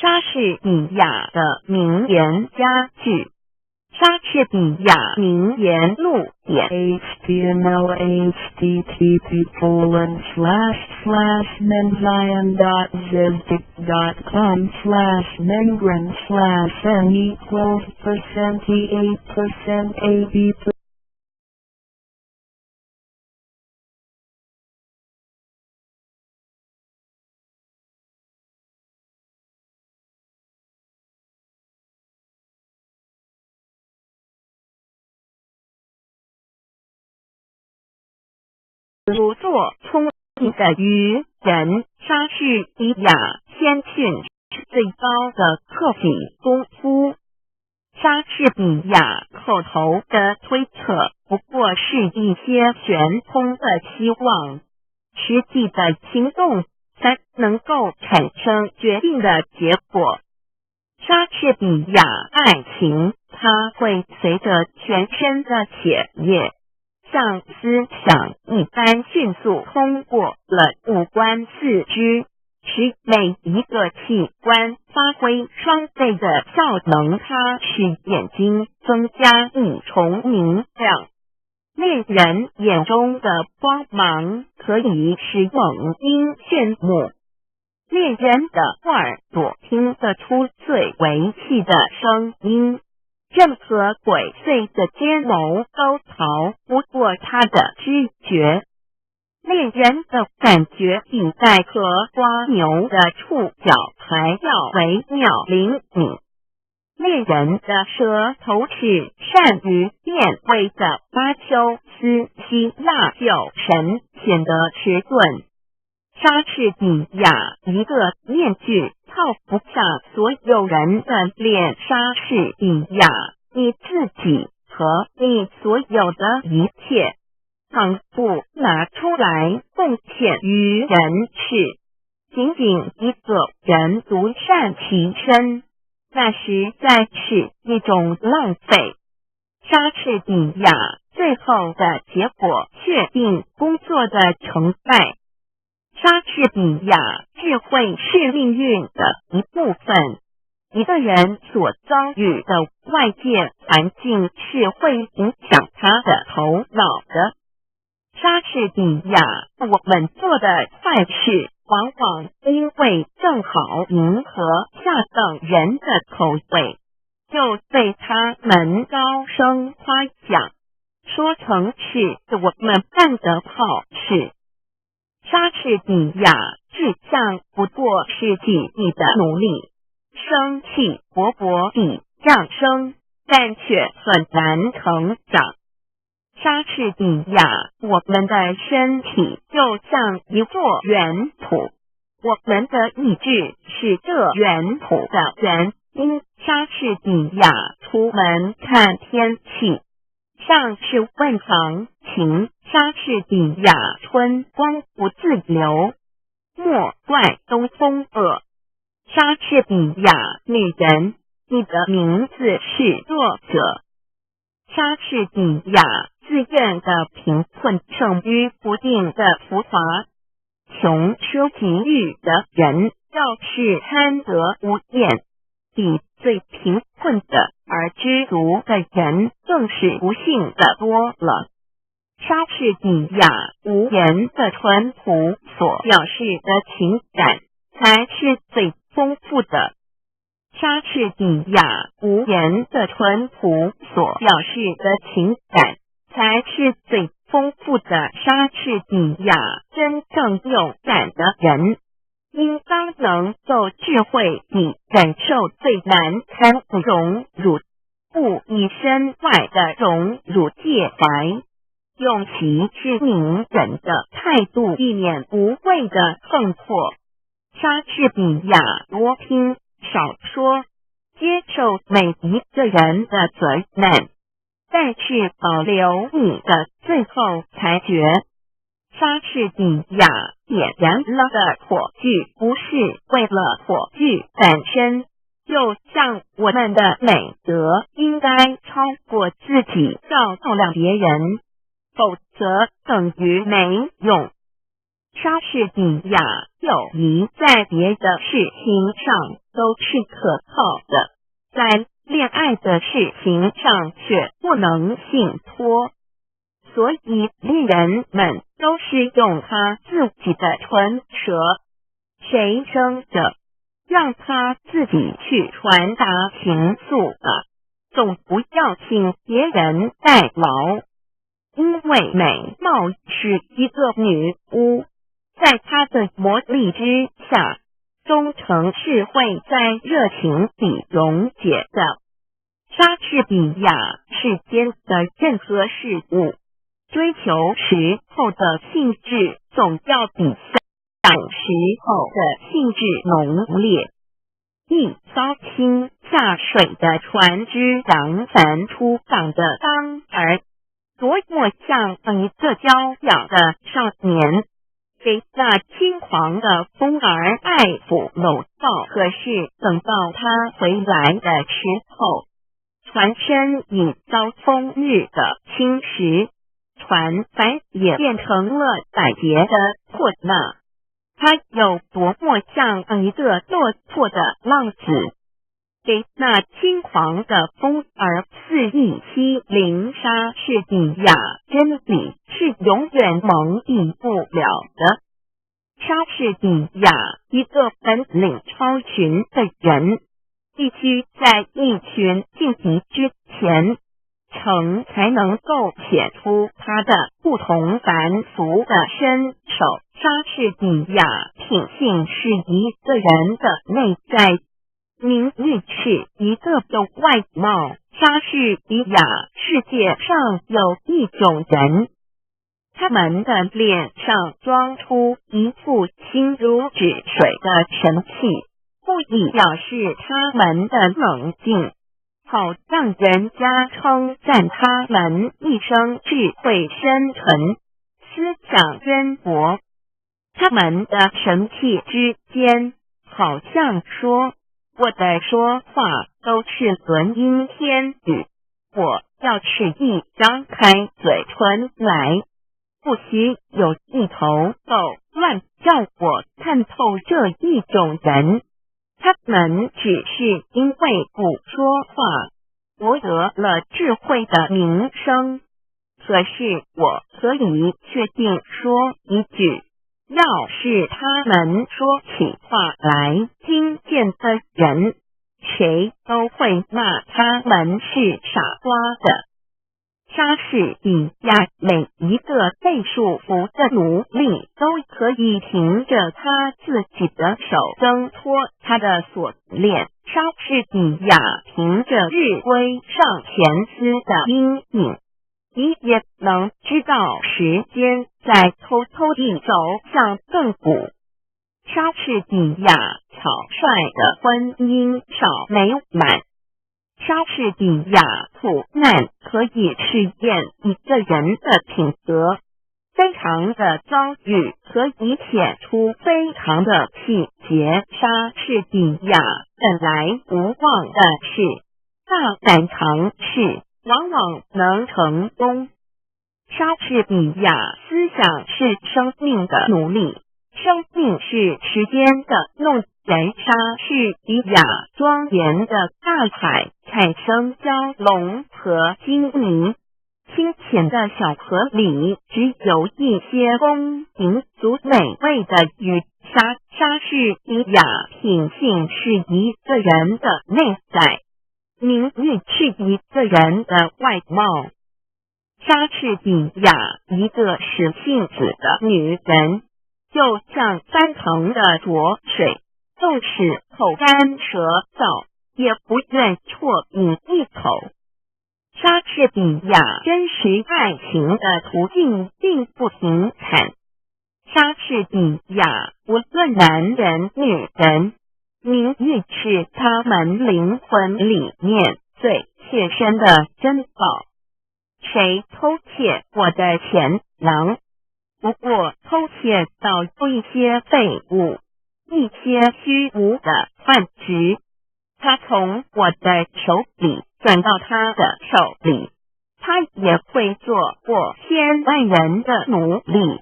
莎士比亚的名言佳句，莎士比亚名言录点 html://menzion.zip.com/n=%e8%ab如作聪明的愚人，莎士比亚谦逊是最高的克己功夫。莎士比亚口头的推测不过是一些悬空的希望，实际的行动才能够产生决定的结果。莎士比亚爱情，它会随着全身的血液，像思想一般迅速通过了五官四肢，使每一个器官发挥双倍的效能。它使眼睛增加一重明亮，恋人眼中的光芒可以使猛鹰炫目，恋人的耳朵听得出最为气的声音，任何鬼祟的奸谋都逃不过他的知觉。恋人的感觉比带和蜗牛的触角还要微妙灵敏。恋人的舌头是善于辨味的，巴丘斯希腊酒神显得迟钝。莎士比亚一个面具套不下所有人的脸。莎士比亚，你自己和你所有的一切，倘不拿出来奉献于人世，仅仅一个人独善其身，那实在是一种浪费。莎士比亚最后的结果确定工作的成败。莎士比亚智慧是命运的一部分。一个人所遭遇的外界环境是会影响他的头脑的。莎士比亚，我们做的坏事往往因为正好迎合下等人的口味，就被他们高声夸奖，说成是我们办的好事。莎士比亚志向不过是几亿的努力，生气勃勃地上升，但却很难成长。莎士比亚，我们的身体就像一座圆谱，我们的意志是这圆谱的原因。莎士比亚出门看天气，上是问行情。莎士比亚春光不自流，莫怪东风恶。莎士比亚女人，你的名字是作者。莎士比亚自愿的贫困胜于不定的浮华。穷奢极欲的人要是贪得无厌，比最贫困的而知足的人更是不幸的多了。莎士比亚无言的淳朴所表示的情感才是最丰富的。莎士比亚无言的淳朴所表示的情感才是最丰富的。莎士比亚真正勇敢的人，应当能够智慧地忍受最难堪的荣辱，不以身外的荣辱介怀，用其知名人的态度避免无谓的横迫。莎士比亚多听少说，接受每一个人的责难，但是保留你的最后裁决。莎士比亚点燃了的火炬不是为了火炬本身，就像我们的美德应该超过自己照亮别人，否则等于没用。莎士比亚友谊在别的事情上都是可靠的，在恋爱的事情上却不能信托，所以恋人们都是用他自己的唇舌，谁争着让他自己去传达情愫啊，总不要请别人代劳。因为美貌是一个女巫，在她的魔力之下，忠诚是会在热情里溶解的。莎士比亚世间的任何事物，追求时候的兴致总要比享时候的兴致浓烈。一艘轻下水的船只扬帆出港的当儿，多么像一个娇养的少年，给那轻狂的风儿爱抚搂抱。可是等到他回来的时候，船身已遭风日的侵蚀，船帆也变成了百结的破烂。他有多么像一个落魄的浪子，给那轻狂的风儿肆意欺凌。莎士比亚真理是永远蒙蔽不了的。莎士比亚一个本领超群的人，必须在一群劲敌之前，才能够写出他的不同凡俗的身手。莎士比亚品性是一个人的内在，名誉是一个的外貌。莎士比亚世界上有一种人，他们的脸上装出一副心如止水的神气，故意表示他们的冷静，好让人家称赞他们一生智慧深沉，思想渊博。他们的神气之间，好像说，我的说话都是轮音天语，我要是一张开嘴唇来，不许有一头狗乱叫我看透这一种人。他们只是因为不说话，博得了智慧的名声。可是我可以确定说一句，要是他们说起话来，听见的人，谁都会骂他们是傻瓜的。莎士比亚每一个被束缚的奴隶都可以凭着他自己的手挣脱他的锁链。莎士比亚凭着日晷上前丝的阴影，你也能知道时间在偷偷地走向亘古。莎士比亚草率的婚姻少美满。莎士比亚苦难可以试验一个人的品格，非常的遭遇可以显出非常的气节。莎士比亚本来无望的事，大胆尝试往往能成功。莎士比亚思想是生命的奴隶，生命是时间的弄人。莎士比亚庄严的大海产生蛟龙和鲸鱼，清浅的小河里只有一些公平足美味的鱼。莎士比亚品性是一个人的内在，名誉是一个人的外貌。莎士比亚一个使性子的女人，就像翻腾的浊水，纵使口干舌燥，也不愿啜饮一口。莎士比亚真实爱情的途径并不平坦。莎士比亚无论男人女人，名誉是他们灵魂里面最切身的珍宝。谁偷窃我的钱囊？不过偷窃到一些废物，一些虚无的幻觉，他从我的手里转到他的手里，他也会做过千万人的奴隶。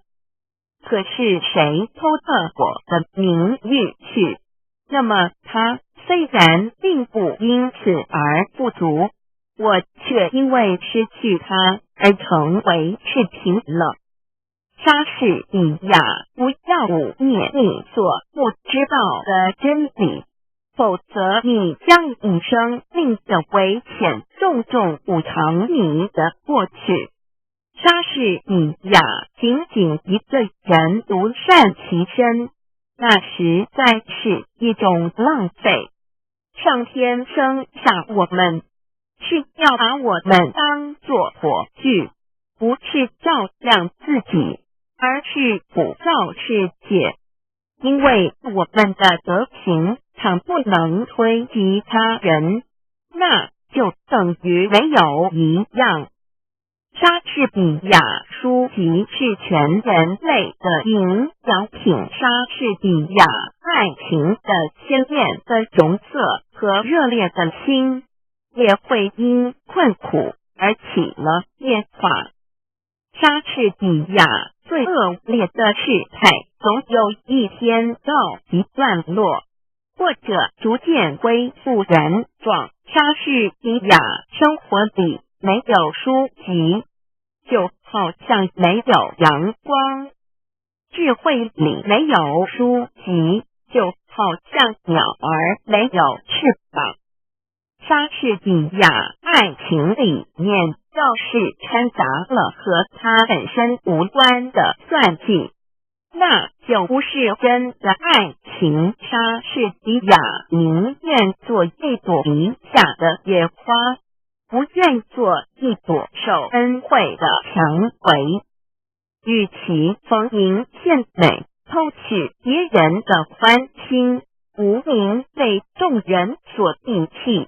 可是谁偷了我的名誉去？那么他虽然并不因此而不足，我却因为失去他而成为赤贫了。莎士比亚，不要污蔑你所不知道的真理，否则你将以生命的危险重重补偿你的过去。莎士比亚仅仅一个人独善其身，那实在是一种浪费。上天生下我们，是要把我们当作火炬，不是照亮自己，而是普照世界。因为我们的德行倘不能推及他人，那就等于没有一样。莎士比亚书籍是全人类的营养品，莎士比亚爱情的鲜艳的容色和热烈的心，也会因困苦而起了变化。莎士比亚最恶劣的事态总有一天告一段落，或者逐渐恢复原状。莎士比亚生活里没有书籍，就好像没有阳光；智慧里没有书籍，就好像鸟儿没有翅膀。莎士比亚爱情里面要是掺杂了和他本身无关的算计，那就不是真的爱情。莎士比亚宁愿做一朵篱下的野花，不愿做一朵受恩惠的蔷薇。与其逢迎献美，偷取别人的欢心，无名被众人所摒弃。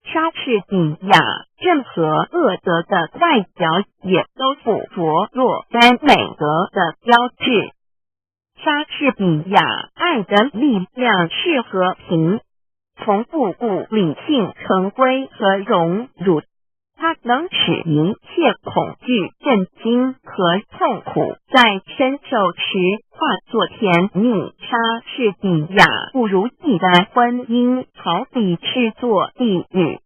莎士比亚任何恶德的外表也都不着若干美德的标志。莎士比亚爱的力量是和平，从不顾理性成规和荣辱，它能使一切恐惧、震惊和痛苦在伸手时化作甜蜜。莎士比亚不如意的婚姻好比是座地狱，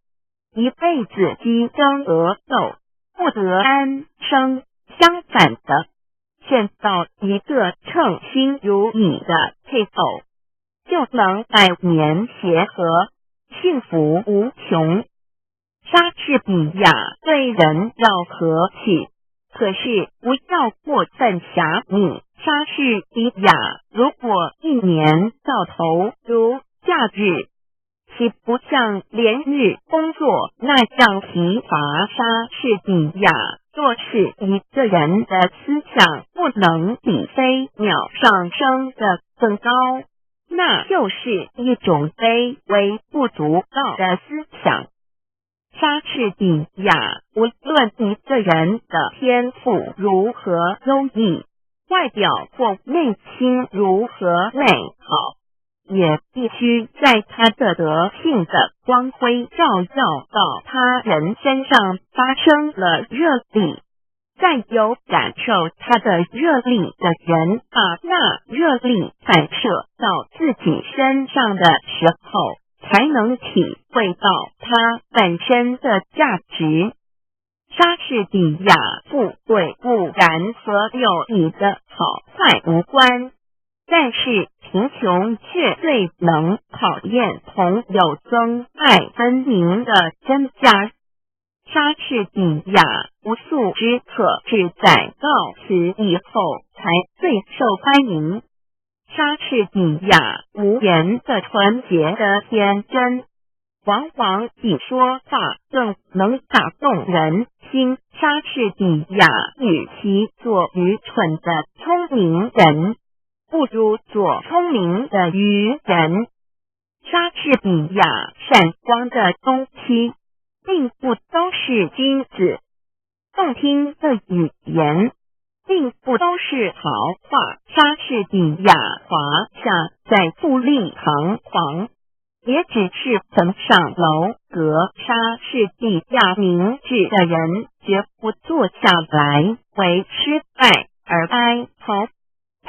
一辈子激争恶斗，不得安生。相反的，见到一个称心如意的配偶，就能百年协和，幸福无穷。莎士比亚对人要和气，可是不要过分狭隘。莎士比亚如果一年到头如假日，岂不像连日工作那样疲乏？莎士比亚若是一个人的思想不能比飞鸟上升的更高，那就是一种卑微不足道的思想。莎士比亚无论一个人的天赋如何优异，外表或内心如何美好，也必须在他的德性的光辉照耀到他人身上发生了热力。再有感受他的热力的人，把那热力反射到自己身上的时候，才能体会到它本身的价值。莎士比亚富贵固然和友谊的好坏无关，但是贫穷却最能考验朋友憎爱分明的真假。莎士比亚无素之客只在告辞以后才最受欢迎。莎士比亚无言的纯洁的天真，往往比说话更能打动人心。莎士比亚与其做愚蠢的聪明人，不如做聪明的愚人。莎士比亚闪光的东西并不都是金子，动听的语言并不都是豪华。莎士比亚华夏在富丽堂皇，也只是层上楼阁。莎士比亚明智的人绝不坐下来为失败而哀嚎，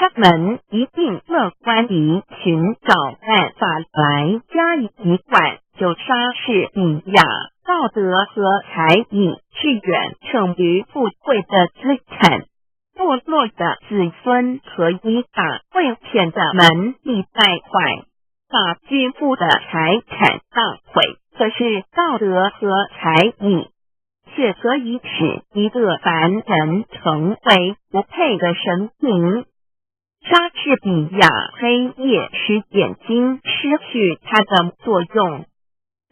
他们一定乐观地寻找办法来加以抵管，就莎士比亚道德和才艺是远胜于富贵的资产。堕落的子孙可以把贵钱的门第败坏，把巨富的财产荡毁，可是道德和才艺却可以使一个凡人成为不配的神明。莎士比亚黑夜使眼睛失去它的作用，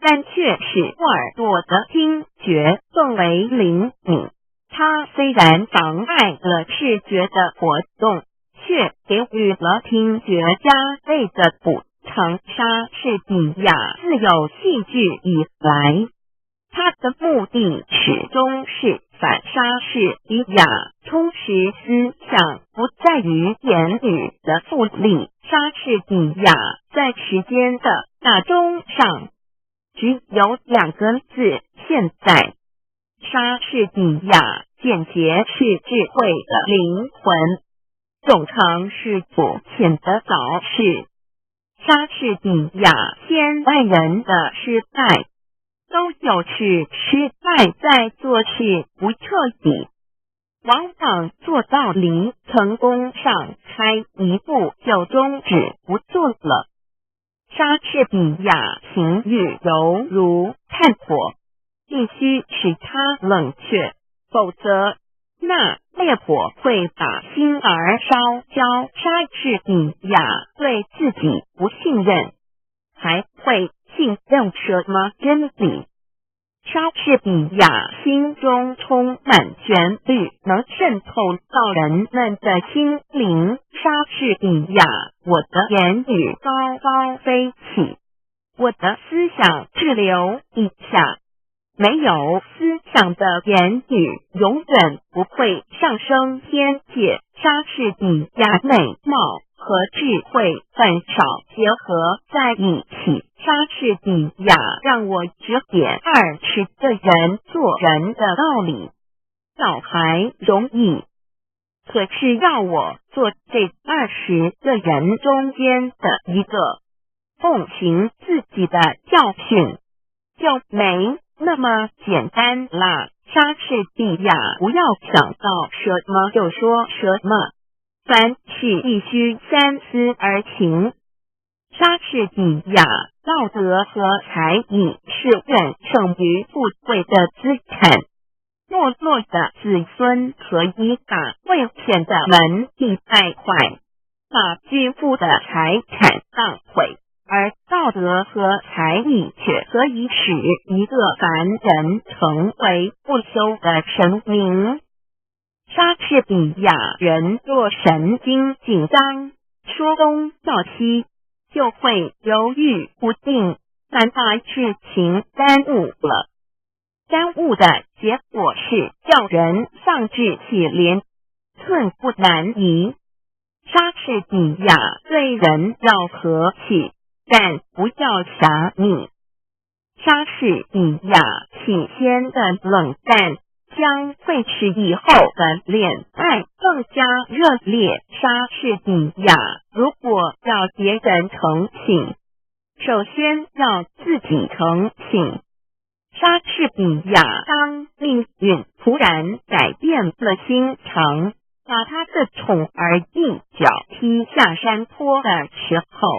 但却使耳朵的听觉更为灵敏。它虽然妨碍了视觉的活动，却给予了听觉加倍的补偿。莎士比亚自有戏剧以来，他的目的始终是反莎士比亚充实思想，不在于言语的复利。莎士比亚在时间的大钟上只有2个字：现在。莎士比亚简洁是智慧的灵魂，总常是肤浅的早逝。莎士比亚千万人的失败，都有是失败在做事不彻底，往往做到离成功上开一步就终止不做了。莎士比亚情欲犹如炭火，必须使它冷却，否则那烈火会把心儿烧焦。莎士比亚对自己不信任，还会信任什么真理？莎士比亚心中充满旋律，能渗透到人们的心灵。莎士比亚，我的言语高高飞起，我的思想滞留地下。没有思想的言语永远不会上升天界。莎士比亚美貌和智慧很少结合在一起。莎士比亚让我指点20个人做人的道理，倒还容易，可是要我做这20个人中间的一个，奉行自己的教训，就没那么简单啦。莎士比亚不要想到什么就说什么，凡事必须三思而行。莎士比亚道德和才艺是远胜于富贵的资产。堕落的子孙可以把贵钱的门第败坏，把巨富的财产荡毁，而道德和才艺却可以使一个凡人成为不朽的神明。莎士比亚人若神经紧张，说东道西，就会犹豫不定，反把事情耽误了。耽误的结果是叫人丧志气连，寸步难移。莎士比亚对人要和气，但不要狭密。莎士比亚起先的冷淡，将会使以后的恋爱更加热烈。莎士比亚如果要别人成醒，首先要自己成醒。莎士比亚当命运突然改变了心肠，把他的宠儿一脚踢下山坡的时候，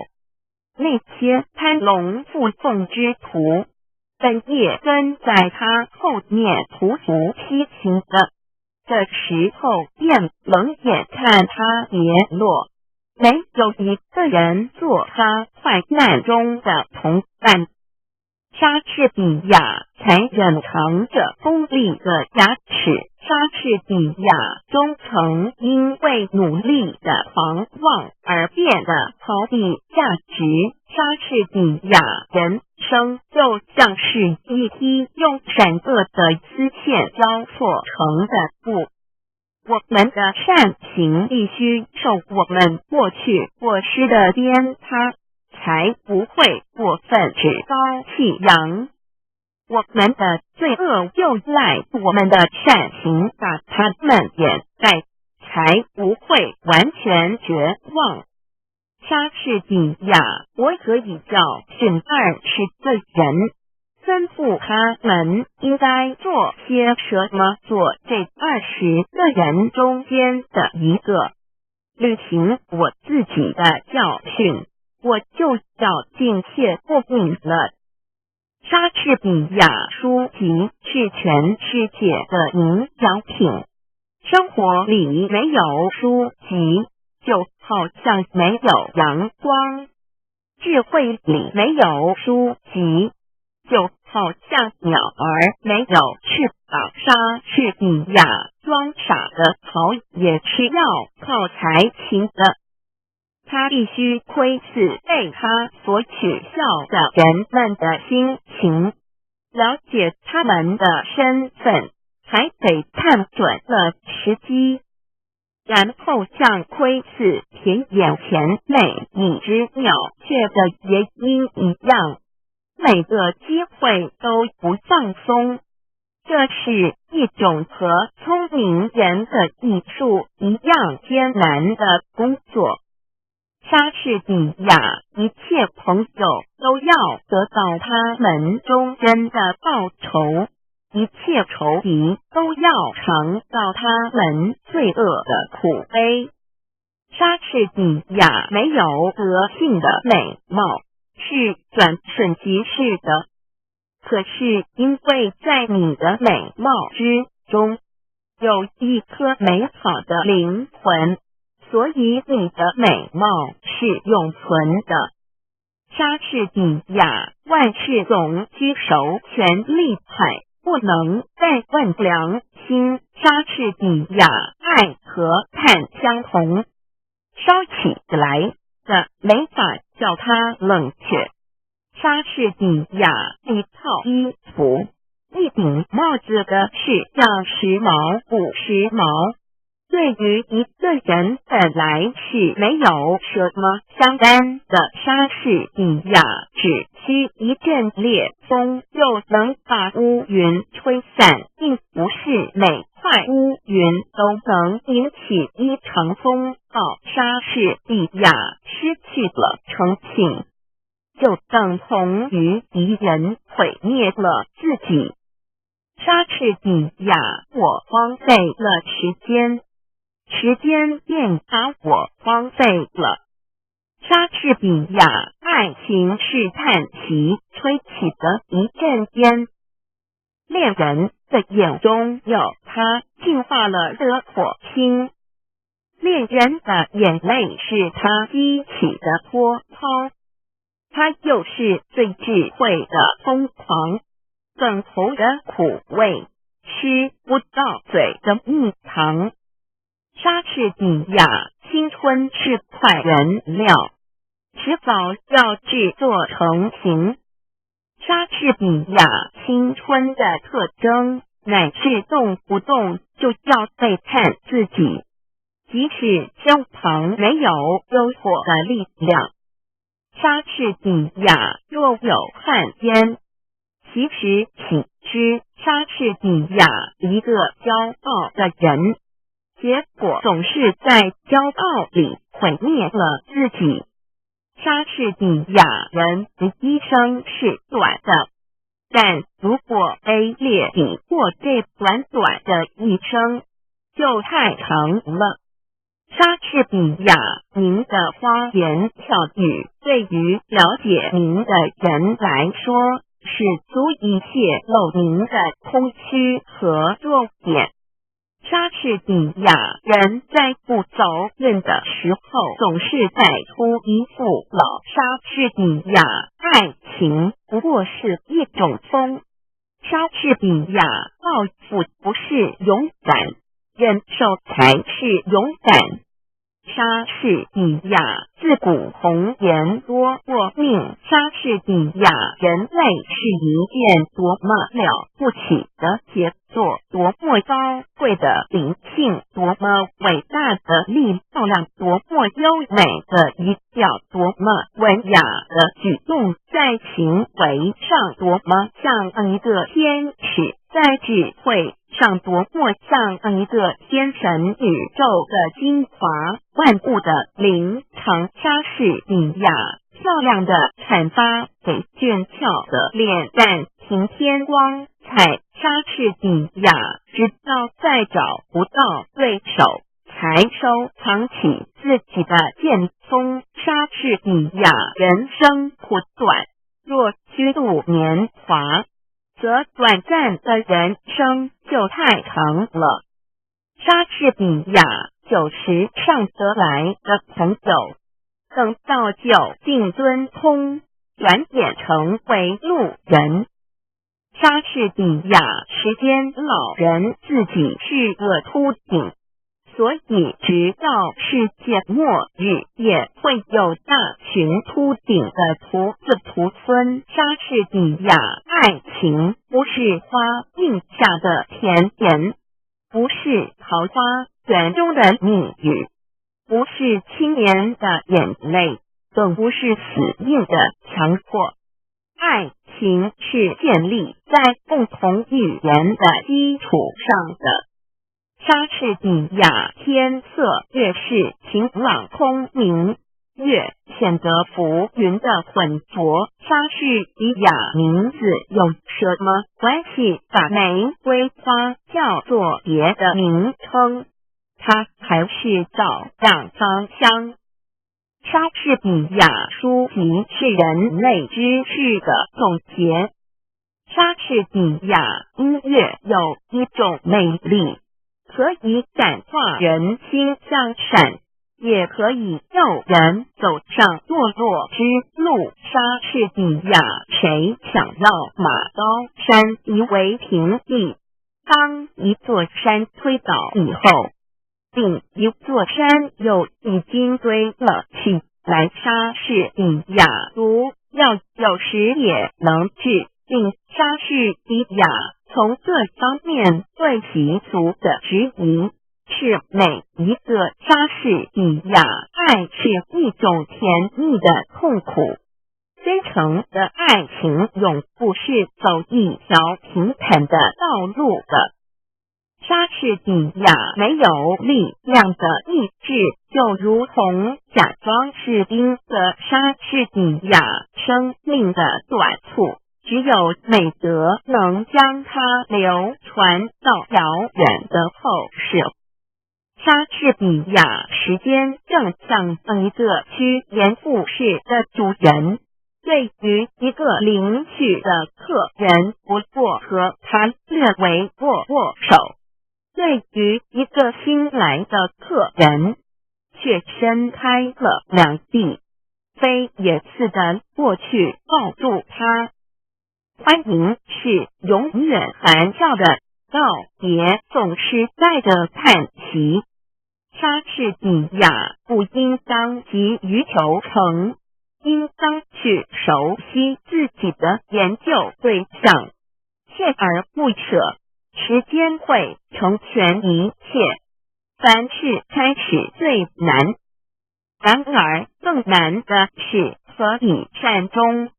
那些攀龙附凤之徒本也跟在他后面匍匐批评的，这时候便冷眼看他跌落，没有一个人做他患难中的同伴。莎士比亚才忍藏着锋利的牙齿。莎士比亚终曾因为努力的狂妄而变得毫无价值。莎士比亚人生就像是一匹用闪烁的丝线交错成的布，我们的善行必须受我们过去过失的鞭挞，才不会过分趾高气扬。我们的罪恶又赖我们的善行把它们掩盖，才不会完全绝望。莎士比亚我可以教训20个人，吩咐他们应该做些什么，做这20个人中间的一个。履行我自己的教训，我就要尽切不敏了。莎士比亚书籍是全世界的名小品，生活里没有书籍，就好像没有阳光；智慧里没有书籍，就好像鸟儿没有翅膀。莎士比亚装傻的好也是要靠才情的，他必须窥视被他所取笑的人们的心情，了解他们的身份，还得看准了时机，然后像窥视田眼前每一只鸟雀的原因一样，每个机会都不放松。这是一种和聪明人的艺术一样艰难的工作。莎士比亚一切朋友都要得到他们忠贞的报酬，一切仇敌都要尝到他们罪恶的苦悲。莎士比亚没有个性的美貌，是转瞬即逝的。可是因为在你的美貌之中有一颗美好的灵魂，所以你的美貌是永存的。莎士比亚万事总居首，权力派不能再问良心。莎士比亚爱和炭相同，烧起来的没法叫它冷却。莎士比亚一套衣服、一顶帽子的是要时髦不时髦，对于一个人本来是没有什么相干的。莎士比亚只需一阵烈风就能把乌云吹散，并不是每块乌云都能引起一场风暴。莎士比亚失去了诚信，就等同于敌人毁灭了自己。莎士比亚我荒废了时间，时间便把我荒废了。莎士比亚爱情是叹息吹起的一阵烟，恋人的眼中有他净化了热火星，恋人的眼泪是他激起的波涛。他又是最智慧的疯狂，等头的苦味，吃不到嘴的蜜糖。莎士比亚青春是块原料，迟早要制作成型。莎士比亚青春的特征乃是动不动就要背叛自己，即使身旁没有诱惑的力量。莎士比亚若有汉奸，其实岂知莎士比亚一个骄傲的人，结果总是在骄傲里毁灭了自己。莎士比亚人的一生是短的，但如果卑劣比过这短短的一生，就太长了。莎士比亚您的花言巧语对于了解您的人来说，是足以泄露您的空虚和弱点。莎士比亚人在不走运的时候，总是摆出一副老。莎士比亚爱情不过是一种风。莎士比亚抱负不是勇敢，忍受才是勇敢。莎士比亚自古红颜多过命。莎士比亚人类是一件多么了不起的杰作，多么高贵的灵性，多么伟大的力量，多么优美的仪表，多么文雅的举动，在行为上多么像一个天使。在智慧上多么像一个天神宇宙的精华万物的灵长莎士比亚，漂亮的阐发给俊俏的脸蛋平天光彩。莎士比亚直到再找不到对手，才收藏起自己的剑锋。莎士比亚人生苦短，若虚度年华，则短暂的人生就太长了。莎士比亚90上得来的朋友，等到酒尽樽空，转眼成为路人。莎士比亚时间老人自己是个秃顶，所以直到世界末日也会有大群秃顶的徒子徒孙。莎士比亚爱情不是花映下的甜言，不是桃花源中的蜜语，不是青年的眼泪，更不是死硬的强迫。爱情是建立在共同语言的基础上的。莎士比亚天色越是晴朗空明，越显得浮云的浑浊。莎士比亚名字有什么关系把玫瑰花叫做别的名称？它还是照样芳香。莎士比亚书籍是人类知识的总结。莎士比亚音乐有一种魅力，可以感化人心向善，也可以诱人走上堕落之路。莎士比亚谁想要马高山夷为平地？当一座山推倒以后，另一座山又已经堆了起来。莎士比亚毒药有时也能治病。莎士比亚从各方面对习俗的质疑，是每一个莎士比亚爱是一种甜蜜的痛苦。真诚的爱情永不是走一条平坦的道路的。莎士比亚没有力量的意志，就如同假装士兵的莎士比亚生命的短促，只有美德能将它流传到遥远的后世。莎士比亚时间正像一个趋炎附势的主人，对于一个邻居的客人不过和他略为握握手，对于一个新来的客人却伸开了两臂，飞也似的过去抱住他。欢迎是永远含笑的，告别总是带着叹息。莎士比亚不应当急于求成，应当去熟悉自己的研究对象，锲而不舍。时间会成全一切，凡事开始最难，然而更难的是何以善终。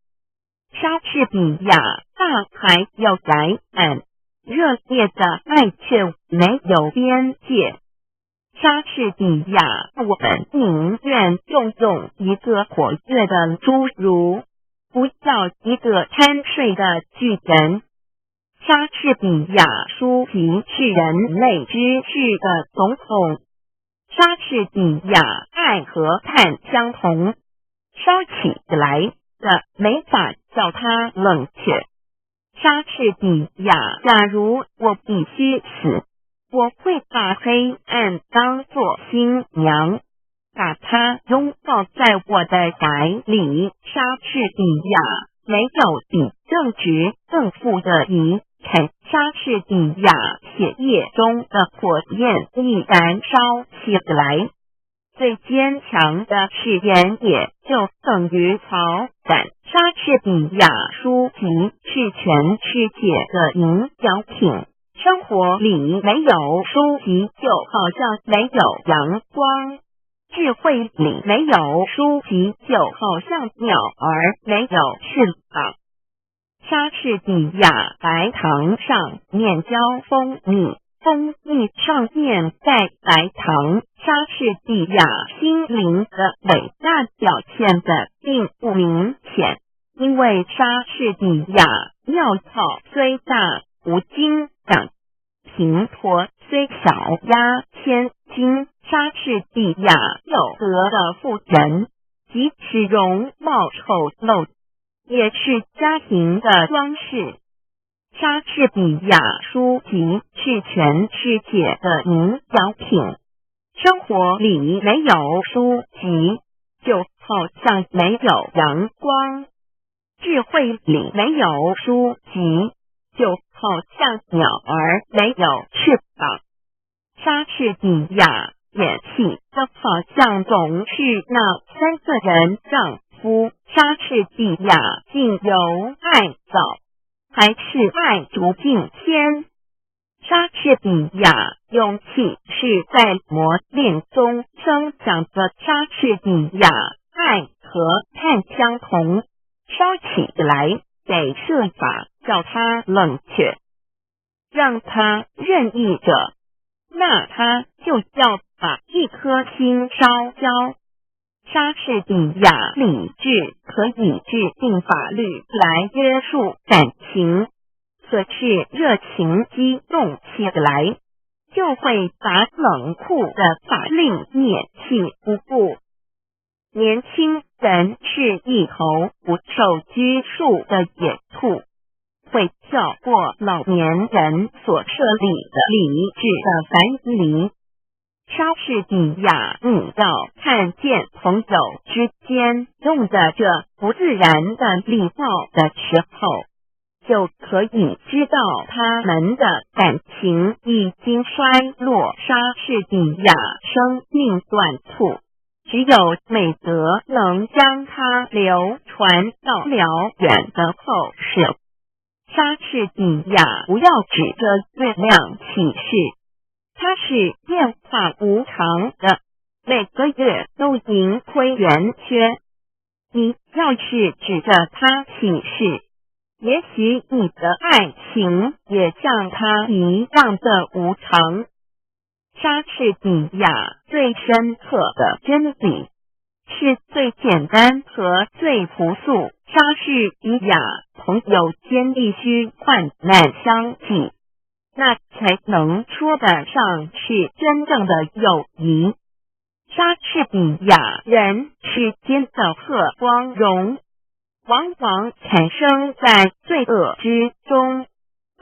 莎士比亚大海有来岸，热烈的爱却没有边界。莎士比亚我们宁愿重用一个活跃的侏儒，不要一个贪睡的巨人。莎士比亚书籍是人类知识的总统。莎士比亚爱和炭相同，烧起来的没法叫它冷却。莎士比亚，假如我必须死，我会把黑暗当作新娘，把它拥抱在我的怀里。莎士比亚没有比正直更富的遗产。莎士比亚血液中的火焰一燃烧起来，最坚强的誓言也就等于草杆。莎士比亚书籍是全世界的影响品。生活里没有书籍，就好像没有阳光；智慧里没有书籍，就好像鸟儿没有翅膀。莎士比亚白糖上面浇蜂蜜，蜂蜜上面盖白糖。莎士比亚心灵的伟大表现的并不明显，因为莎士比亚庙草虽大无金长，平驼虽小压千斤。莎士比亚有德的妇人，即使容貌丑陋，也是家庭的装饰。莎士比亚书籍是全世界的名小品，生活里没有书籍，就好像没有阳光；智慧里没有书籍，就好像鸟儿没有翅膀。莎士比亚演戏就好像总是那3个人丈夫。莎士比亚竟由爱早，还是爱逐境天。莎士比亚勇气是在磨练中生长的。莎士比亚爱和碳相同，烧起来得设法叫它冷却，让它任意着，那他就要把一颗心烧焦。莎士比亚理智可以制定法律来约束感情，可是热情激动起来，就会把冷酷的法令灭弃不顾。年轻人是一头不受拘束的野兔，会跳过老年人所设立的理智的藩篱。莎士比亚要看见朋友之间用着这不自然的礼貌的时候，就可以知道他们的感情已经衰落。莎士比亚生命短促，只有美德能将它流传到辽远的后世。莎士比亚不要指着月亮起誓，它是变化无常的，每个月都盈亏圆缺。你要是指着它起誓，也许你的爱情也像它一样的无常。莎士比亚最深刻的真理是最简单和最朴素。莎士比亚朋友间必须患难相济，那才能说得上是真正的友谊。莎士比亚人世间的贺光荣，往往产生在罪恶之中，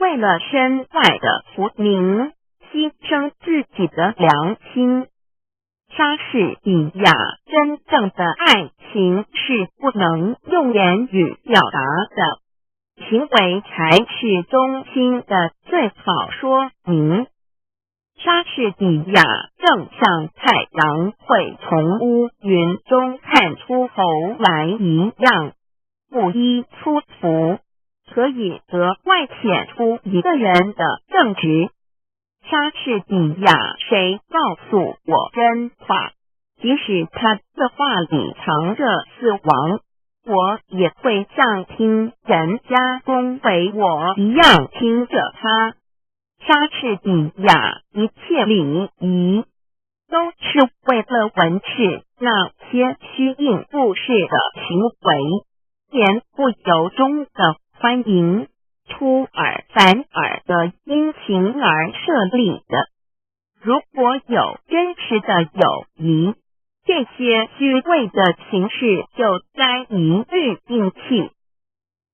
为了身外的福名，牺牲自己的良心。莎士比亚真正的爱情是不能用言语表达的，行为才是中心的最好说明。莎士比亚正像太阳会从乌云中看出头来一样，不依粗俗，可以格外显出一个人的正直。莎士比亚谁告诉我真话，即使他的话里藏着死亡，我也会像听人家恭维我一样听着他。莎士比亚一切礼仪都是为了维持那些虚应故事的行为，言不由衷的欢迎，出尔反尔的殷勤而设立的。如果有真实的友谊，这些虚伪的形式就该一律摒弃。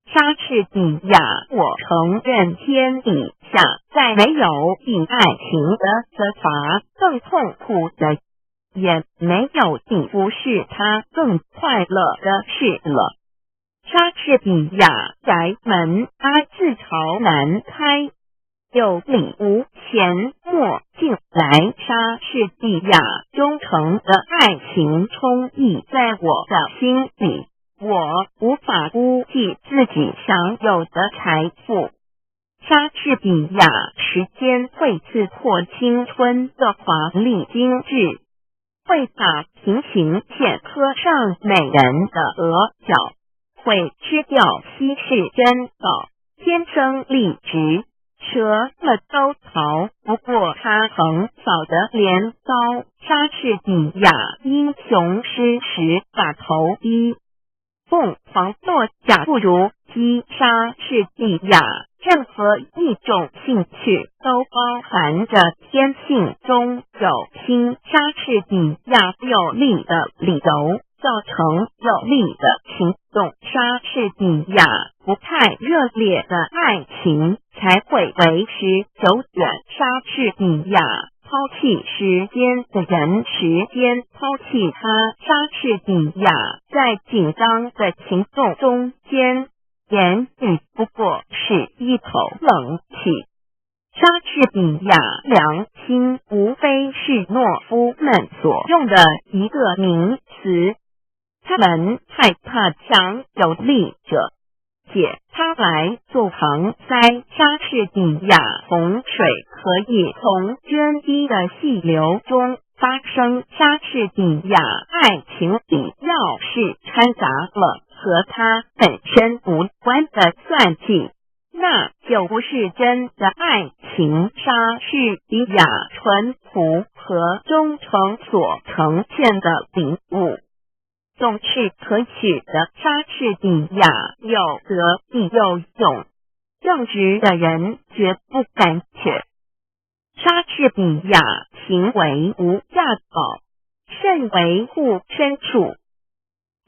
莎士比亚，我承认天底下再没有比爱情的责罚更痛苦的，也没有比不是他更快乐的事了。莎士比亚宅门哀自朝南开，有理无钱莫进来。莎士比亚忠诚的爱情充溢在我的心里，我无法估计自己享有的财富。莎士比亚时间会刺破青春的华丽精致，会把平行线刻上美人的额角，会吃掉稀世珍宝，天生丽质，蛇了都逃不过他横扫的镰刀。莎士比亚英雄诗时把头低，凤凰落甲不如鸡。莎士比亚任何一种兴趣都包含着天性中有心。莎士比亚有力的理由造成有力的行动。莎士比亚不太热烈的爱情才会维持久远。莎士比亚抛弃时间的人，时间抛弃他。莎士比亚在紧张的行动中间，言语不过是一口冷气。莎士比亚良心无非是懦夫们所用的一个名词，他们害怕强有力者借他来做搪塞。莎士比亚洪水可以从涓滴的细流中发生。莎士比亚爱情里要是掺杂了和他本身无关的算计，那就不是真的爱情。莎士比亚淳朴和忠诚所呈现的领悟总是可取的。莎士比亚有德必有勇，正直的人绝不胆怯。莎士比亚行为无价宝，甚维护身处。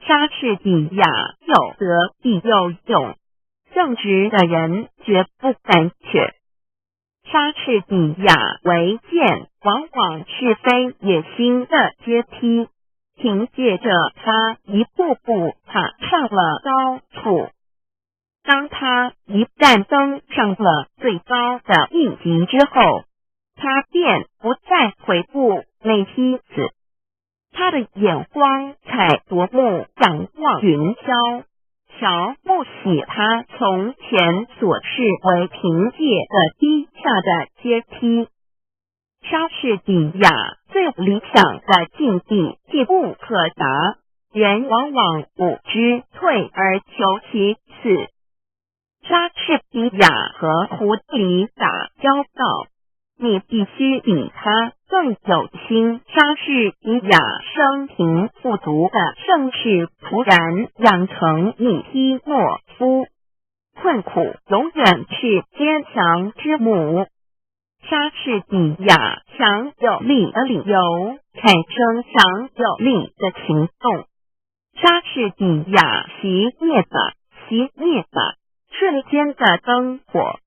莎士比亚有德必有勇，正直的人绝不胆怯。莎士比亚为剑，往往是非野心的阶梯，凭借着他一步步爬上了高处。当他一旦登上了最高的一级之后，他便不再回顾那梯子，他的眼光才夺目，仰望云霄，瞧不起他从前所视为凭借的低下的阶梯。莎士比亚最理想的境地既不可达，人往往不知退而求其次。莎士比亚和狐狸打交道，你必须比他更有心。莎士比亚生平富足的盛世突然养成一批懦夫，困苦永远是坚强之母。莎士比亚强有力的理由产生强有力的行动。莎士比亚熄灭吧瞬间的灯火，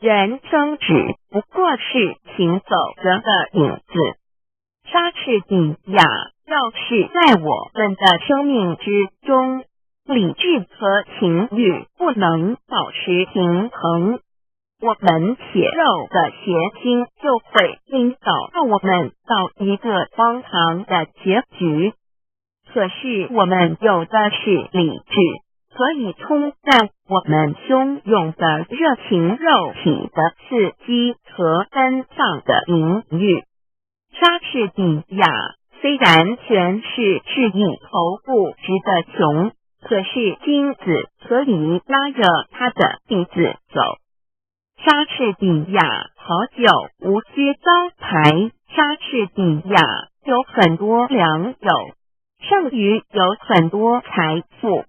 人生只不过是行走着的影子。莎士比亚要是在我们的生命之中，理智和情欲不能保持平衡，我们血肉的邪心就会引导我们到一个荒唐的结局。可是我们有的是理智，可以冲淡我们汹涌的热情、肉体的刺激和奔放的淫欲。莎士比亚虽然全是质疑头不直的穷，可是金子可以拉着他的鼻子走。莎士比亚好久无需招牌，莎士比亚有很多良友，剩余有很多财富。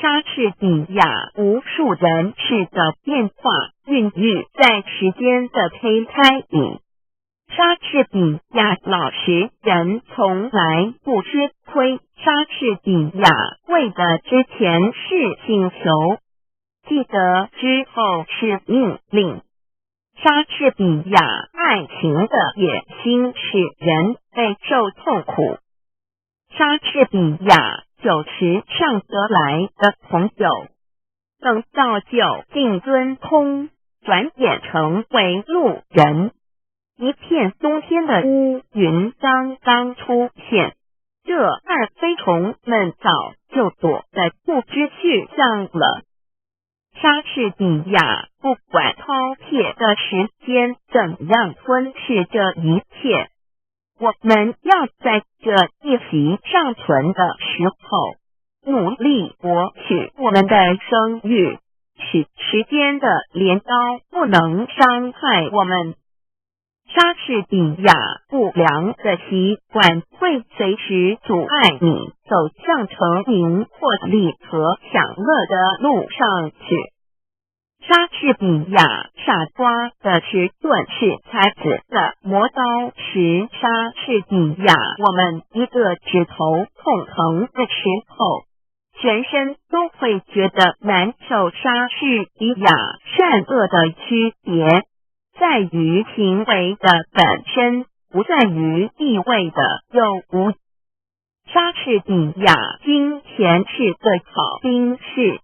莎士比亚无数人事的变化孕育在时间的胚胎里。莎士比亚老实人从来不吃亏。莎士比亚为的之前是请求，记得之后是命令。莎士比亚爱情的野心使人备受痛苦。莎士比亚酒池上得来的红酒，等到酒尽樽空，转眼成为路人。一片冬天的乌云刚刚出现，这二飞虫们早就躲得不知去向了。莎士比亚不管饕餮的时间怎样吞噬这一切，我们要在这一息尚存的时候，努力博取我们的声誉，使时间的镰刀不能伤害我们。莎士比亚不良的习惯会随时阻碍你走向成名或立和享乐的路上去。莎士比亚傻瓜的迟钝是才子的磨刀石。莎士比亚我们一个指头痛疼的时候，全身都会觉得难受。莎士比亚善恶的区别在于行为的本身，不在于地位的有无。莎士比亚金钱是个好兵士，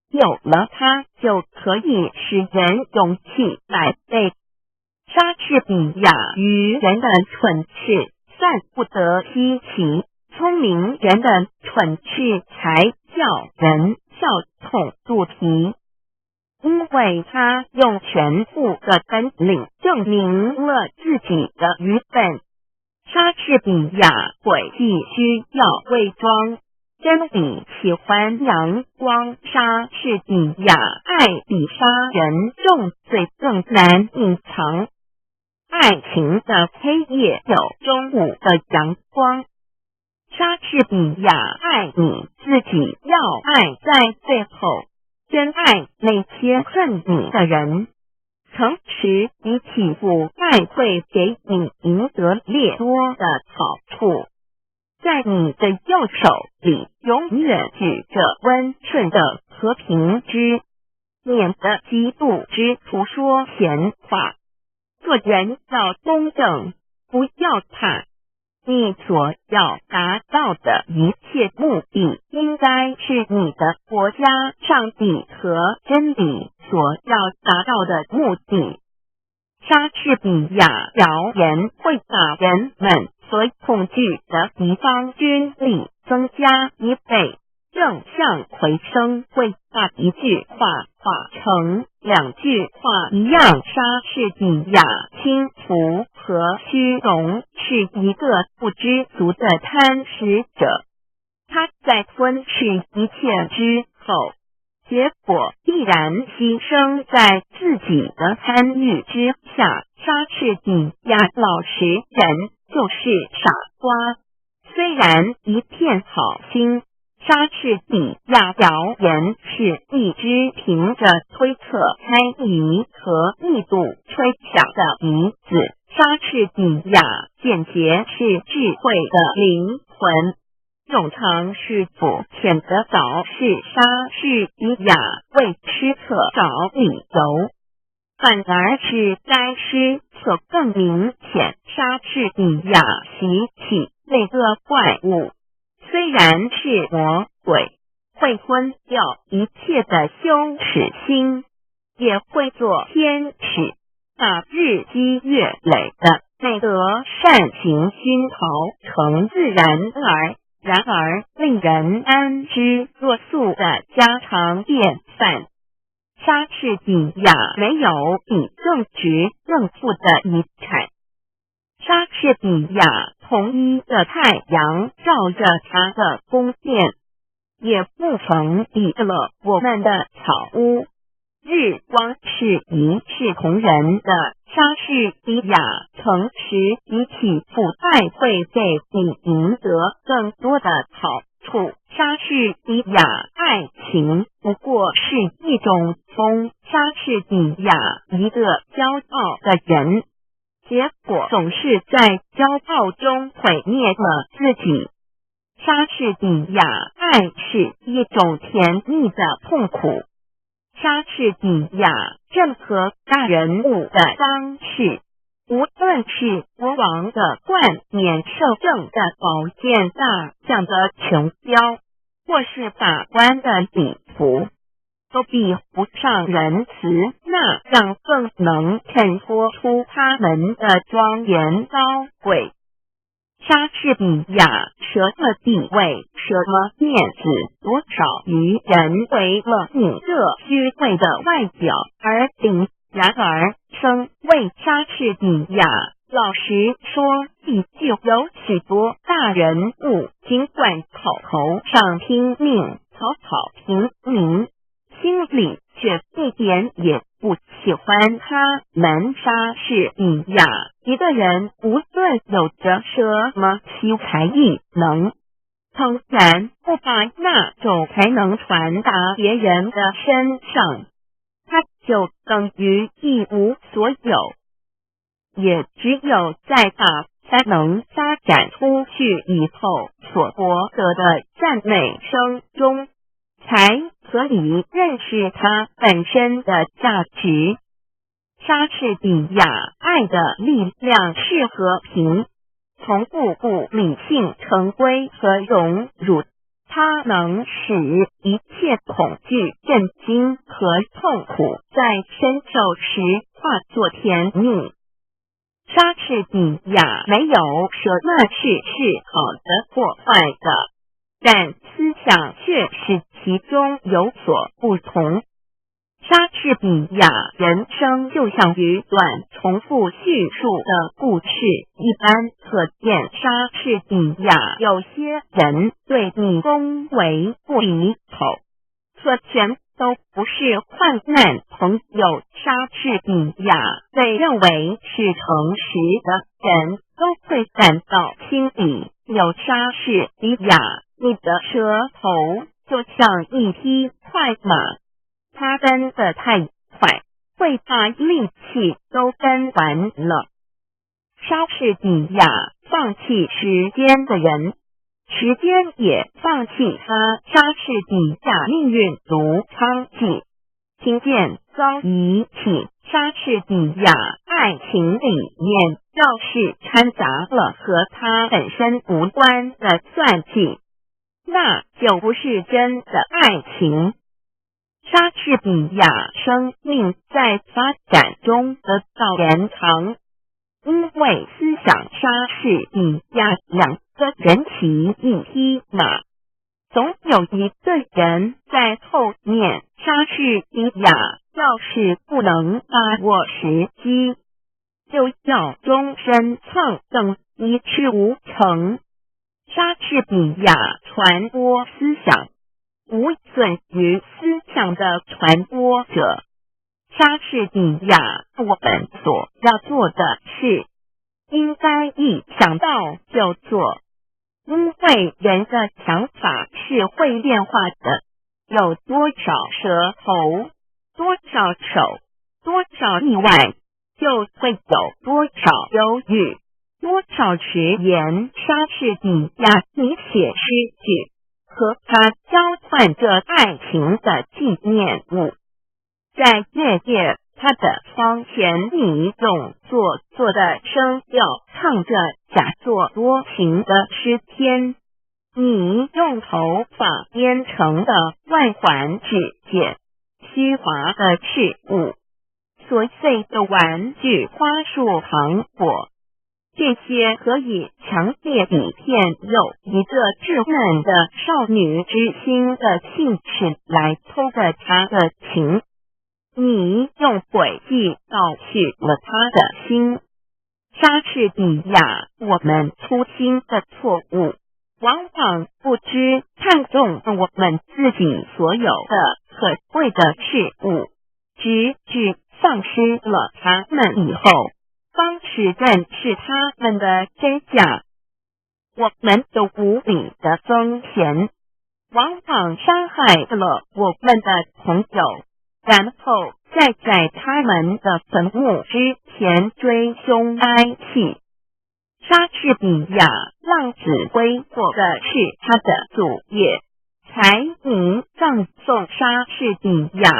有了它就可以使人勇气百倍。莎士比亚愚人的蠢事算不得稀奇，聪明人的蠢事才叫人笑痛肚皮，因为他用全部的本领证明了自己的愚笨。莎士比亚诡计需要伪装，真理喜欢阳光。莎士比亚爱比杀人重罪更难隐藏，爱情的黑夜有中午的阳光。莎士比亚爱你自己，要爱在最后，真爱那些恨你的人。诚实比起腐败会给你赢得越多的好处。在你的右手里永远举着温顺的和平之，免得嫉妒之徒说闲话。做人要公正，不要怕。你所要达到的一切目的，应该是你的国家、上帝和真理所要达到的目的。莎士比亚谣言会把人们所恐惧的敌方军力增加1倍，正像回声会把一句话化成2句话一样。莎士比亚轻浮和虚荣是一个不知足的贪食者，他在吞噬一切之后，结果必然牺牲在自己的贪欲之下。莎士比亚老实人就是傻瓜，虽然一片好心。莎士比亚谣言是一只凭着推测、猜疑和密度吹响的笛子。莎士比亚简洁是智慧的灵魂。冗长是否显得早是莎士比亚为诗策找理由，反而是该诗所更明显。莎士比亚习起那个怪物，虽然是魔鬼，会昏掉一切的羞耻心，也会做天使，把日积月累的美德善行熏陶成自然而令人安之若素的家常便饭。莎士比亚没有比更值更富的遗产。莎士比亚统一的太阳照着他的宫殿，也不曾比了我们的草屋。日光是一视同仁的。莎士比亚诚实比起腐败会给你赢得更多的好处。莎士比亚爱情不过是一种风。莎士比亚一个骄傲的人，结果总是在骄傲中毁灭了自己。莎士比亚爱是一种甜蜜的痛苦。莎士比亚任何大人物的丧事，无论是国王的冠冕圣正的宝剑大将的琼雕，或是法官的礼服，都比不上仁慈那样更能衬托出他们的庄严高贵。莎士比亚什么地位，什么面子，多少愚人为了你这虚伪的外表而顶。然而，生为莎士比亚，老实说地就有许多大人物，尽管口头上拼命讨好平民，心里却一点也不喜欢他们。莎士比亚一个人无论有着什么奇才异能，诚然不把那种才能传达别人的身上，他就等于一无所有。也只有在把才能发展出去以后所博得的赞美声中，才可以认识它本身的价值。莎士比亚爱的力量是和平，从不顾理性成规和荣辱，它能使一切恐惧、震惊和痛苦在深受时化作甜蜜。莎士比亚没有什么事是好的或坏的，但思想却是其中有所不同。莎士比亚人生就像于短重复叙述的故事一般，可见莎士比亚有些人对你恭维不理睬，可全都不是患难朋友。莎士比亚被认为是诚实的人都会感到心里有莎士比亚。你的舌头就像一匹快马，它跟得太快，会把力气都跟完了。莎士比亚放弃时间的人，时间也放弃他。莎士比亚命运如娼妓，听见遭遗弃。莎士比亚爱情里面要是掺杂了和他本身无关的算计，那就不是真的爱情。莎士比亚生命在发展中得到延长，因为思想莎士比亚两个人骑一匹马，总有一个人在后面。莎士比亚要是不能把握时机，就要终身蹭蹬，一事无成。莎士比亚传播思想，无损于思想的传播者。莎士比亚我们所要做的事，应该一想到就做，因为人的想法是会变化的。有多少舌头，多少手，多少意外，就会有多少忧郁，多少迟延。莎士比亚你写诗句，和他交换着爱情的纪念物，在月夜他的窗前，你用做作的声调唱着假作多情的诗篇，你用头发编成的万环指剪，虚华的事物，琐碎的玩具，花束糖果，这些可以强烈地骗诱一个稚嫩的少女之心的兴趣来偷着她的情。你用诡计盗取了她的心。莎士比亚我们粗心的错误，往往不知看重我们自己所有的可贵的事物，直至丧失了它们以后，方始认识它们的真假。我们的无理的风险，往往伤害了我们的朋友，然后再在他们的坟墓之前追凶哀泣。莎士比亚浪子挥霍的是他的祖业，财迷葬送莎士比亚。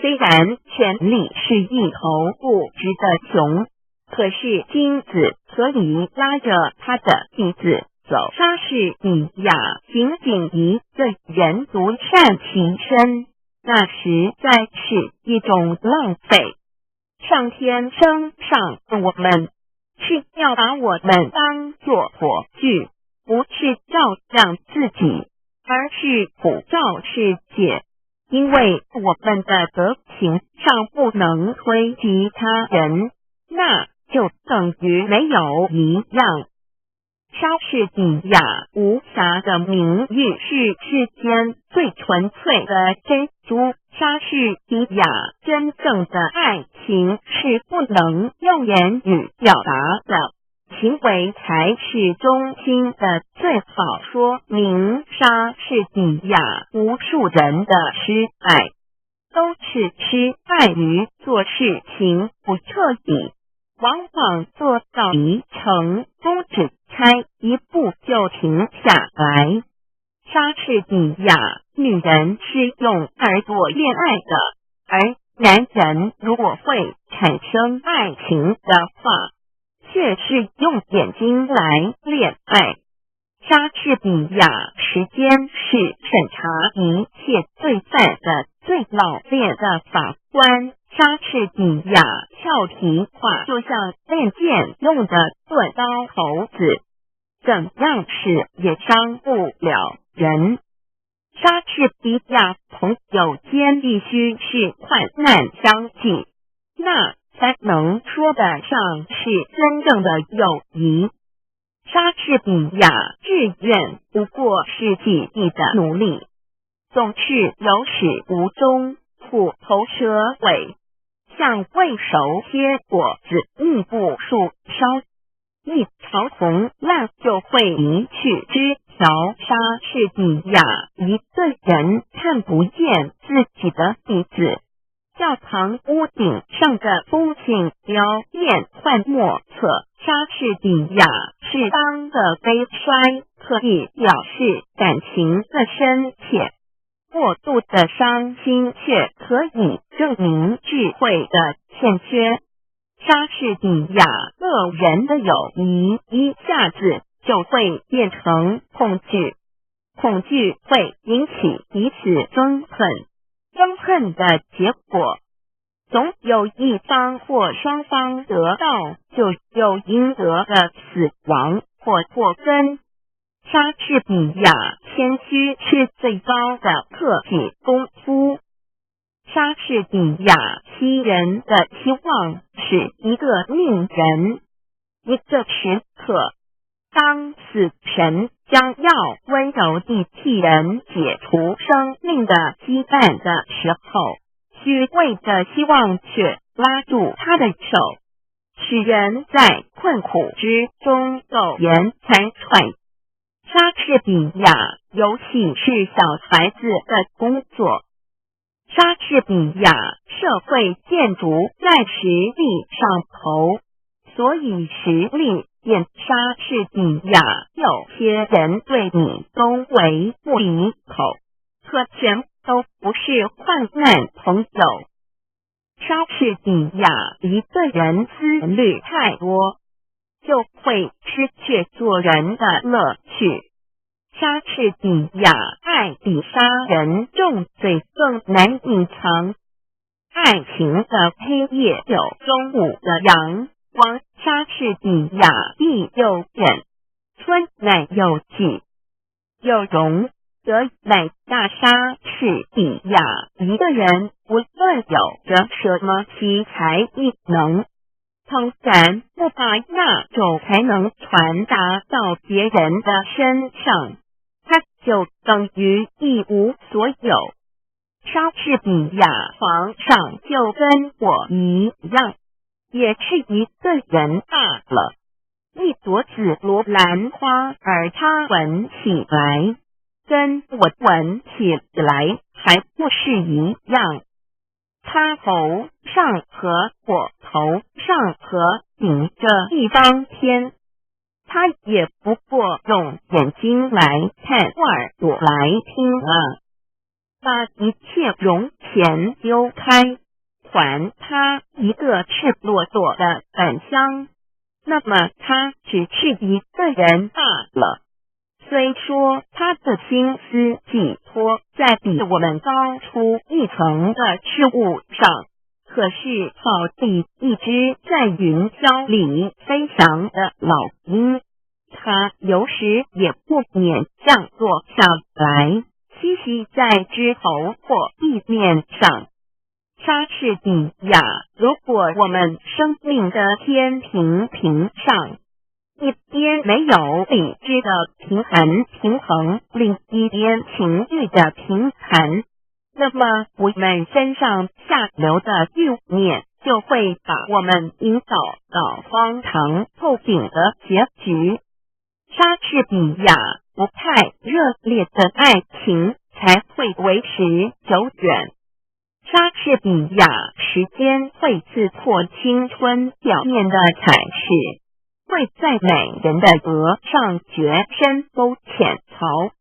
虽然权力是一头不直的熊，可是金子可以拉着他的鼻子走。莎士比亚仅仅一个人独善其身，那实在是一种浪费。上天生上我们，是要把我们当作火炬，不是照亮自己，而是普照世界。因为我们的德行上不能推及他人，那就等于没有一样。莎士比亚无瑕的名誉是世间最纯粹的珍珠。莎士比亚真正的爱情是不能用言语表达的，行为才是中心的最好说明。莎士比亚无数人的失败，都是失败于做事情不彻底，往往做到一成功只差一步就停下来。莎士比亚女人是用耳朵恋爱的，而男人如果会产生爱情的话，却是用眼睛来恋爱。莎士比亚时间是审查一切罪犯的最老练的法官。莎士比亚俏皮话就像练剑用的钝刀头子，怎样使也伤不了人。莎士比亚朋友间必须是患难相济，那才能说得上是真正的友谊。莎士比亚志愿不过是几地的努力，总是有始无终，虎头蛇尾，像未熟切果子一不树梢，一朝红烂就会一去枝条。莎士比亚一个人看不见自己的鼻子，教堂屋顶上的风景表演幻莫测。莎士比亚适当的悲衰可以表示感情的深切，过度的伤心却可以证明智慧的欠缺。莎士比亚个人的友谊一下子就会变成恐惧，恐惧会引起彼此憎恨，憎恨的结果总有一方或双方得到就有应得的死亡或祸根。莎士比亚谦虚是最高的克己功夫。莎士比亚欺人的期望是一个命人，一个时刻，当死神将要温柔地替人解除生命的羁绊的时候，虚伪的希望却拉住他的手，使人在困苦之中苟延残喘。莎士比亚游戏是小孩子的工作。莎士比亚社会建筑在实力上头，所以实力变。莎士比亚有些人对你恭维不离口，可全都不是患难朋友。莎士比亚一个人思虑太多，就会失去做人的乐趣。莎士比亚爱比杀人重罪更难隐藏。爱情的黑夜有中午的阳光。莎士比亚地又远，村乃有己，有容则乃大。莎士比亚一个人不论有着什么奇才异能，当然不把那种才能传达到别人的身上，他就等于一无所有。莎士比亚皇上就跟我一样，也是一个人罢了。一朵紫罗兰花儿他闻起来，跟我闻起来还不是一样。他头上和我头上和顶着一方天，他也不过用眼睛来看，耳朵来听啊。把一切容钱丢开，还他一个赤裸裸的本乡，那么他只是一个人罢了。虽说他的心思寄托在比我们高出一层的事物上，可是好比一只在云霄里飞翔的老鹰，他有时也不免降落下来，栖息在枝头或地面上。莎士比亚，如果我们生命的天平上一边没有理智的平衡，另一边情欲的平衡，那么我们身上下流的欲念就会把我们引导到荒唐透顶的结局。莎士比亚不太热烈的爱情才会维持久远。莎士比亚时间会刺破青春表面的彩饰，会在美人的额上绝深沟浅槽，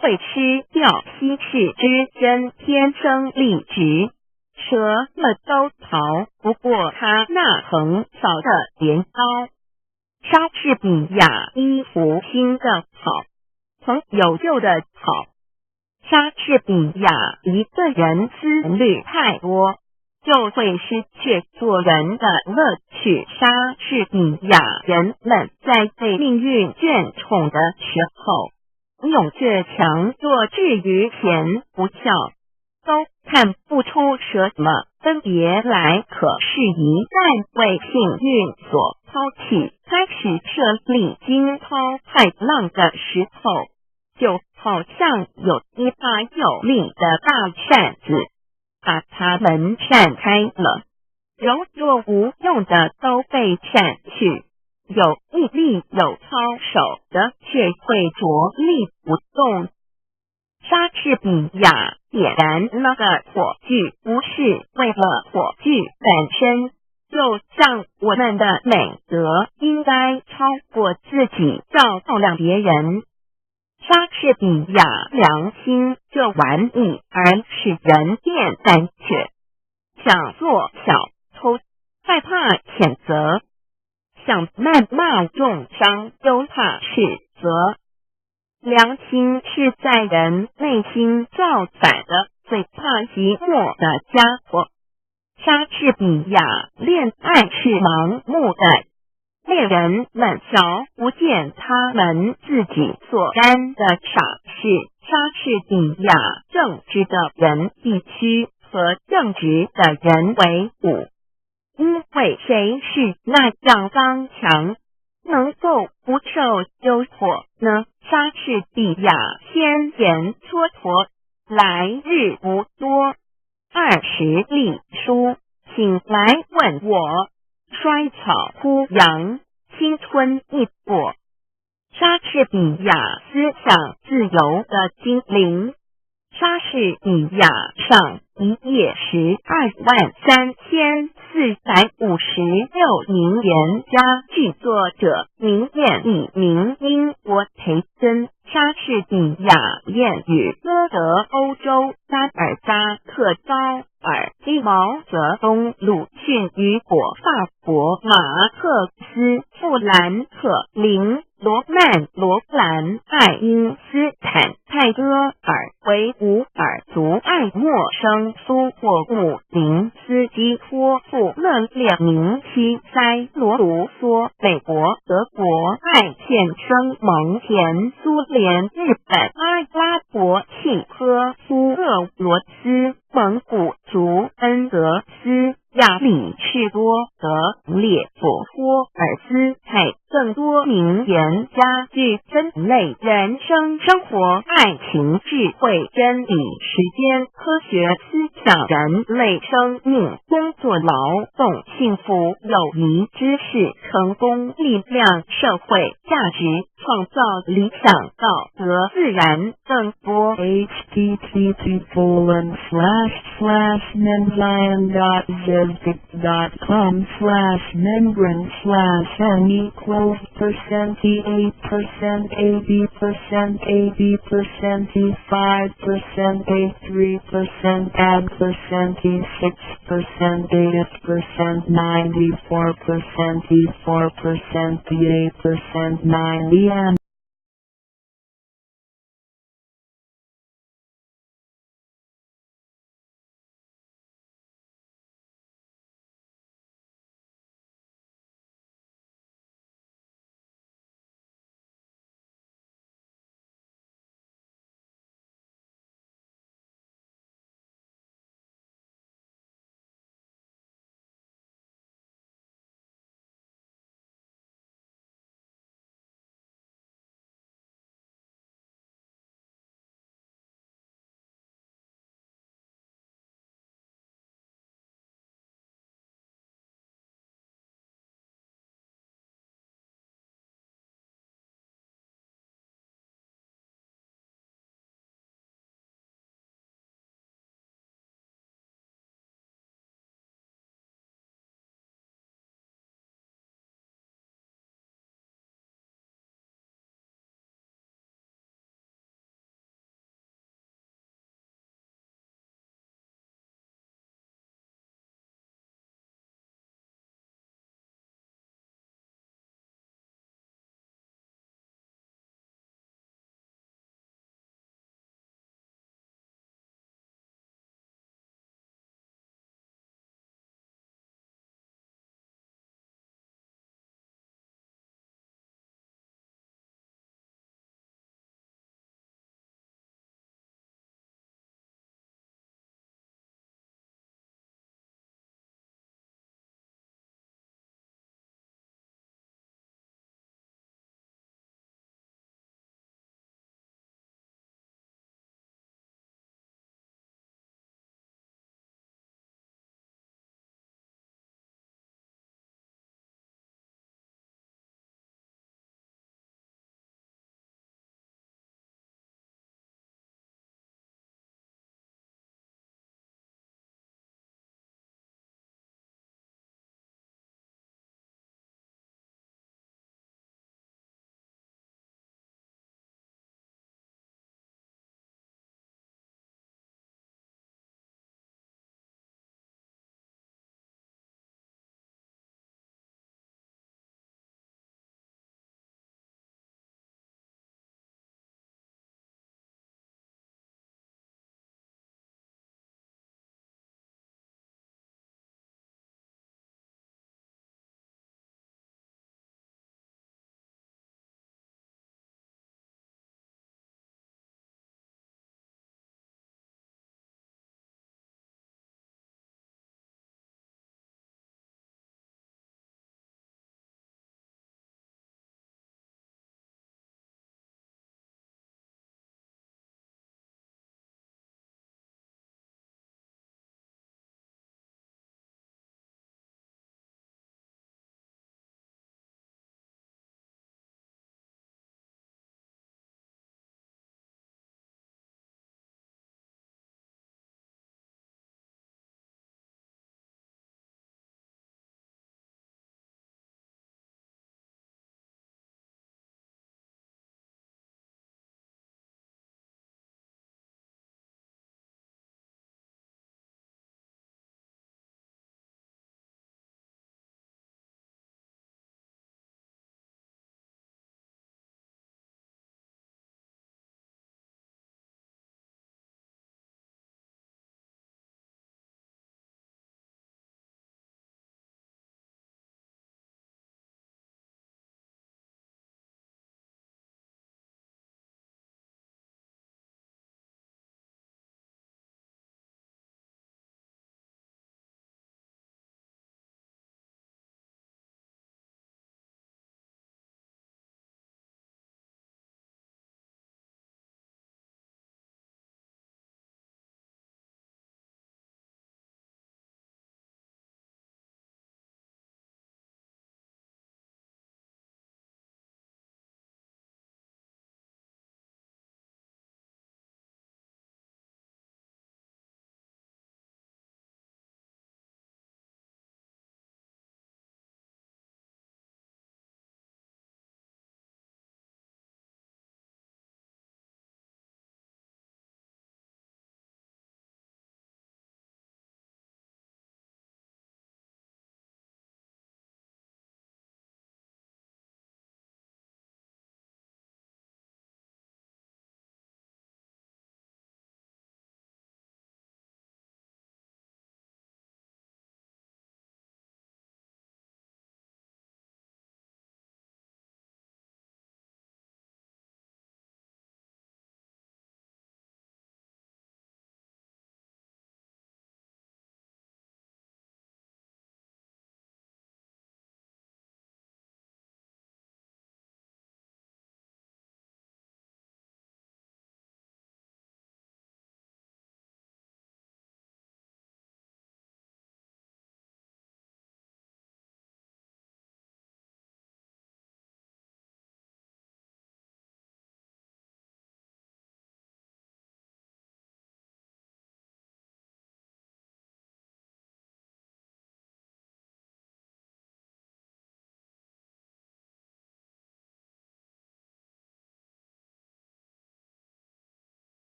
会吃掉稀世之珍天生丽质，什么都逃不过他那横扫的镰刀。莎士比亚一幅新的好，从有旧的好。莎士比亚一个人思虑太多，就会失去做人的乐趣。莎士比亚人们在被命运眷宠的时候，勇倔强做至于贤不孝，都看不出什么分别来。可是一旦被幸运所抛弃，开始设立惊涛骇浪的时候，就好像有一把有力的大扇子，把它们扇开了，柔弱无用的都被扇去，有毅力有操守的却会着力不动。莎士比亚点燃那个火炬，不是为了火炬本身，就像我们的美德应该超过自己照亮别人。莎士比亚良心就玩意而使人变胆怯，想做小偷，害怕谴责，想谩骂重伤，又怕斥责。良心是在人内心造反的最怕寂寞的家伙。莎士比亚恋爱是盲目的，恋人们瞧不见他们自己所干的傻事。莎士比亚正直的人必须和正直的人为伍，因为谁是那样刚强，能够不受诱惑呢？莎士比亚先言蹉跎，来日不多，20隶书，请来问我。衰草枯杨，青春易过。莎士比亚思想自由的精灵。莎士比亚上一页123456名言佳句，作者名彦一名英国培根。莎士比亚谚语歌德欧洲，巴尔扎克高尔基，毛泽东鲁迅雨果，法国马克思富兰克林，罗曼罗兰，爱因斯坦，泰戈尔，维吾尔族，爱默生，苏霍姆林斯基，托付勒列宁，西塞罗卢梭，美国德国，爱宪生，蒙恬，苏联日本，阿拉伯契诃夫，俄罗斯，蒙古族，恩格斯，亚里士多德，列夫托尔斯泰。更多名言佳句分类：人生、生活、爱情、智慧、真理、时间、科学、思想、人类生命、工作、劳动、幸福、友谊、知识、成功、力量、社会价值、创造、理想、道德、自然。更多%, 94%, 84%, 8%, 90%,